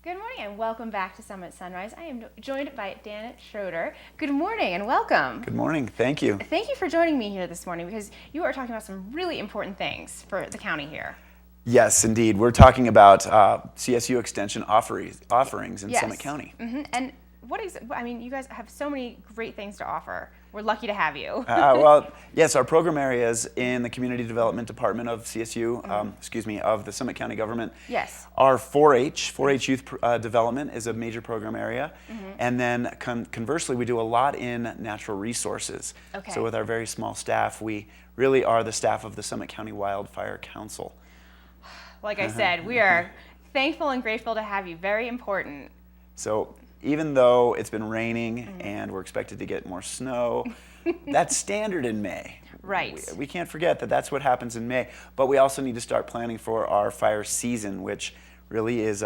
Good morning and welcome back to Summit Sunrise. I am joined by Dan Schroeder. Good morning and welcome. Good morning. Thank you. Thank you for joining me here this morning because you are talking about some really important things for the county here. Yes, indeed. We're talking about CSU Extension offerings in Summit County. And you guys have so many great things to offer. We're lucky to have you. Well, yes, our program areas in the Community Development Department of CSU, of the Summit County government. Yes. Our 4-H youth development is a major program area. And then conversely, we do a lot in natural resources. Okay. So with our very small staff, we really are the staff of the Summit County Wildfire Council. Like I said, we are thankful and grateful to have you. Very important. So even though it's been raining and we're expected to get more snow, that's standard in May. Right. We can't forget that that's what happens in May. But we also need to start planning for our fire season, which really is,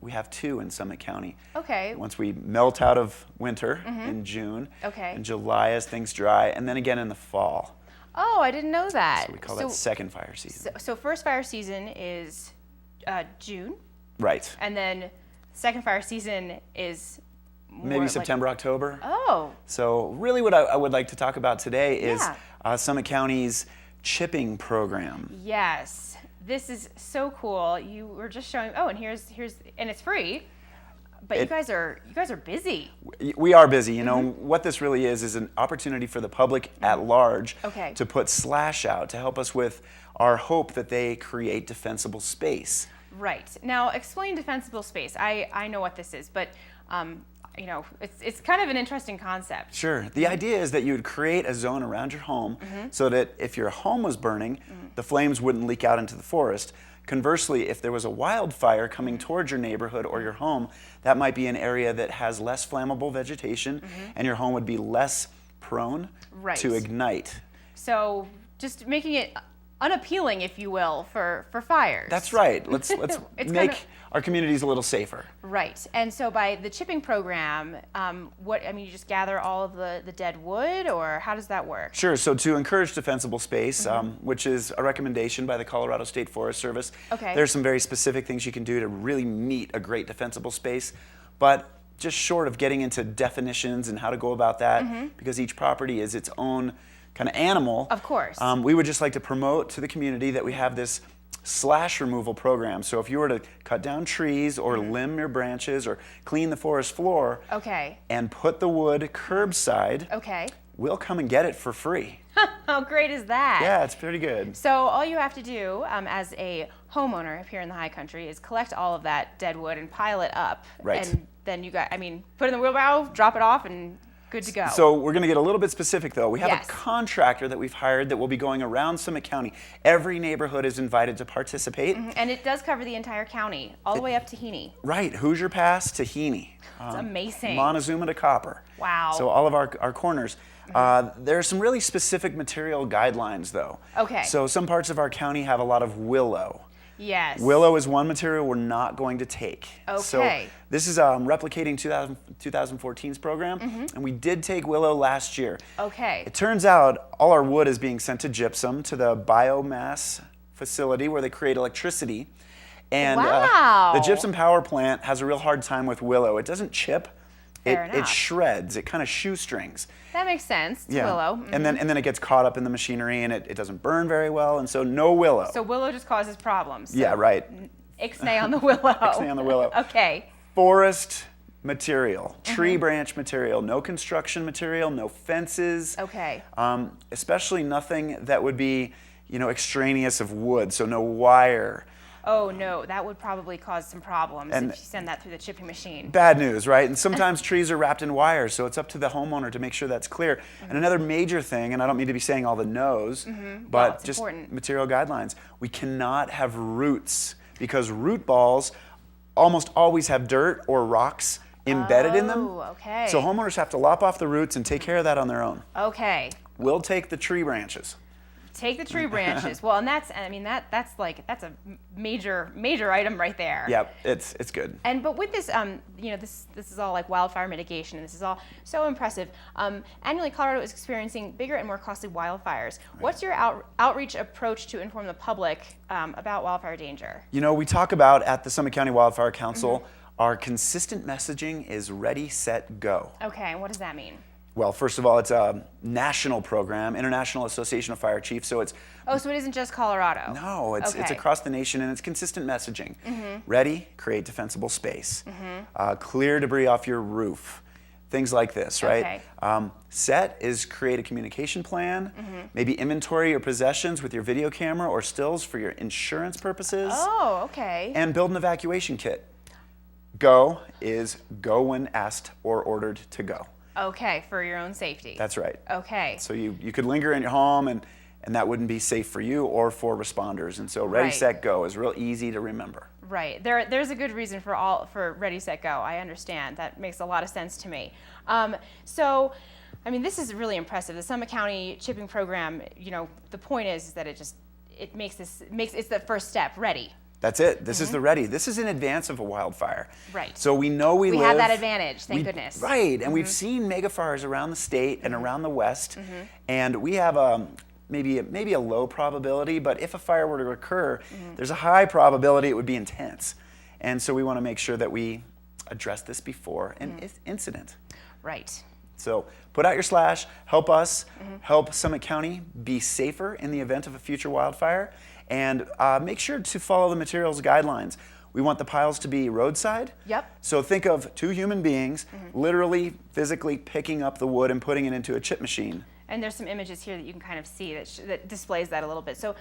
we have two in Summit County. Okay. Once we melt out of winter in June, Okay. in July as things dry, and then again in the fall. Oh, I didn't know that. So we call that second fire season. So first fire season is June, Right. and then second fire season is Maybe September, October. Oh. So really what I would like to talk about today is Yeah. Summit County's chipping program. Yes, this is so cool. You were just showing. Oh, and here's and it's free. But you guys are busy. We are busy. You know, what this really is an opportunity for the public at large to put Slash out to help us with our hope that they create defensible space. Right. Now, explain defensible space. I know what this is, but you know, it's kind of an interesting concept. Sure. The idea is that you would create a zone around your home so that if your home was burning, the flames wouldn't leak out into the forest. Conversely, if there was a wildfire coming towards your neighborhood or your home, that might be an area that has less flammable vegetation and your home would be less prone to ignite. So just making it unappealing, if you will, for fires. That's right. Let's make our communities a little safer. Right. And so by the chipping program, you just gather all of the dead wood, or how does that work? Sure. So to encourage defensible space, which is a recommendation by the Colorado State Forest Service, there's some very specific things you can do to really meet a great defensible space. But just short of getting into definitions and how to go about that, because each property is its own kind of animal. Of course. We would just like to promote to the community that we have this slash removal program. So if you were to cut down trees or limb your branches or clean the forest floor and put the wood curbside, we'll come and get it for free. How great is that? Yeah, it's pretty good. So all you have to do as a homeowner up here in the high country is collect all of that dead wood and pile it up. Right. And then put it in the wheelbarrow, drop it off, and good to go. So we're going to get a little bit specific, though. We have a contractor that we've hired that will be going around Summit County. Every neighborhood is invited to participate. And it does cover the entire county, all the way up to Heaney. Right, Hoosier Pass to Heaney. It's amazing. Montezuma to Copper. Wow. So all of our corners. There are some really specific material guidelines, though. Okay. So some parts of our county have a lot of willow. Yes. Willow is one material we're not going to take. Okay. So this is replicating 2014's program, and we did take willow last year. Okay. It turns out all our wood is being sent to gypsum, to the biomass facility where they create electricity. And the gypsum power plant has a real hard time with willow. It doesn't chip. It shreds. It kind of shoestrings. That makes sense. It's willow. And then it gets caught up in the machinery and it doesn't burn very well, and so no willow. So willow just causes problems. So yeah, right. Ixnay on the willow. Ixnay on the willow. Okay. Forest material, tree branch material, no construction material, no fences. Okay. Especially nothing that would be, extraneous of wood, so no wire. Oh no, that would probably cause some problems if you send that through the chipping machine. Bad news, right? And sometimes trees are wrapped in wire, so it's up to the homeowner to make sure that's clear. And another major thing, and I don't mean to be saying all the no's, but just important. Material guidelines. We cannot have roots because root balls almost always have dirt or rocks embedded in them. Okay. So homeowners have to lop off the roots and take care of that on their own. Okay. We'll take the tree branches. Take the tree branches. Well, and that's a major item right there. Yep, it's good. But with this, this is all like wildfire mitigation, and this is all so impressive. Annually, Colorado is experiencing bigger and more costly wildfires. Right. What's your outreach approach to inform the public about wildfire danger? We talk about at the Summit County Wildfire Council Our consistent messaging is ready, set, go. Okay, and what does that mean? Well, first of all, it's a national program, International Association of Fire Chiefs, so it's Oh, so it isn't just Colorado. no, it's Okay. across the nation, and it's consistent messaging. Ready, create defensible space. Clear debris off your roof. Things like this, right? Okay. Set is create a communication plan, maybe inventory your possessions with your video camera or stills for your insurance purposes, Oh, okay. and build an evacuation kit. Go is go when asked or ordered to go. Okay, for your own safety. That's right. Okay. So you could linger in your home and that wouldn't be safe for you or for responders. And so ready, Right. set, go is real easy to remember. Right. There's a good reason for Ready, Set, Go. I understand. That makes a lot of sense to me. So, I mean, this is really impressive. The Summit County chipping program, you know, the point is that it's the first step, ready. That's it. This is the ready. This is in advance of a wildfire. Right. So we know we We live. have that advantage, thank goodness. Right. And we've seen megafires around the state and around the West. And we have maybe a low probability, but if a fire were to occur, there's a high probability it would be intense. And so we want to make sure that we address this before an incident. Right. So put out your slash, help us, help Summit County be safer in the event of a future wildfire, and make sure to follow the materials guidelines. We want the piles to be roadside. Yep. So think of two human beings literally, physically picking up the wood and putting it into a chip machine. And there's some images here that you can kind of see that displays that a little bit. So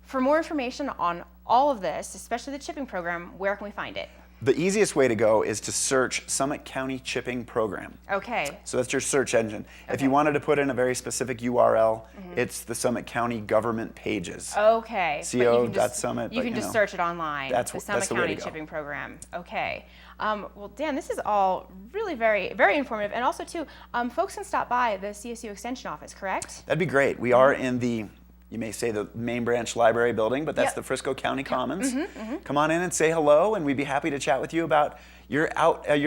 for more information on all of this, especially the chipping program, where can we find it? The easiest way to go is to search Summit County Chipping Program. Okay. So that's your search engine. If Okay. you wanted to put in a very specific URL, it's the Summit County government pages. Okay. But you can just- CO.summit, You but, can you just know, search it online. that's the wh- Summit that's the way County to go. Chipping Program. Okay. Well, Dan, this is all really very, very informative, and also too, folks can stop by the CSU Extension office, correct? That'd be great. We are in the, you may say the main branch library building, but that's Yep. the Frisco County Commons. Come on in and say hello, and we'd be happy to chat with you about your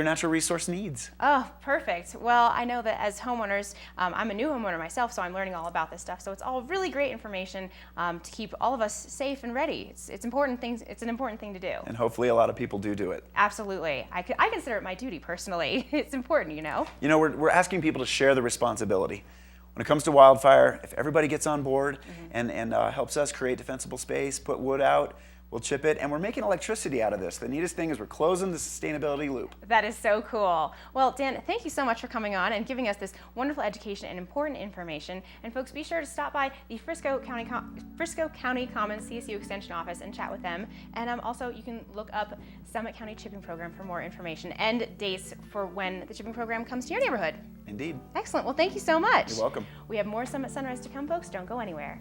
natural resource needs. Oh, perfect. Well, I know that as homeowners, I'm a new homeowner myself, so I'm learning all about this stuff. So it's all really great information to keep all of us safe and ready. It's important things. It's an important thing to do. And hopefully a lot of people do it. Absolutely. I consider it my duty personally. It's important, you know. You know, we're asking people to share the responsibility. When it comes to wildfire, if everybody gets on board and helps us create defensible space, put wood out, we'll chip it, and we're making electricity out of this. The neatest thing is we're closing the sustainability loop. That is so cool. Well, Dan, thank you so much for coming on and giving us this wonderful education and important information. And folks, be sure to stop by the Frisco County Commons CSU Extension office and chat with them. And also, you can look up Summit County Chipping Program for more information and dates for when the chipping program comes to your neighborhood. Indeed. Excellent. Well, thank you so much. You're welcome. We have more Summit Sunrise to come, folks. Don't go anywhere.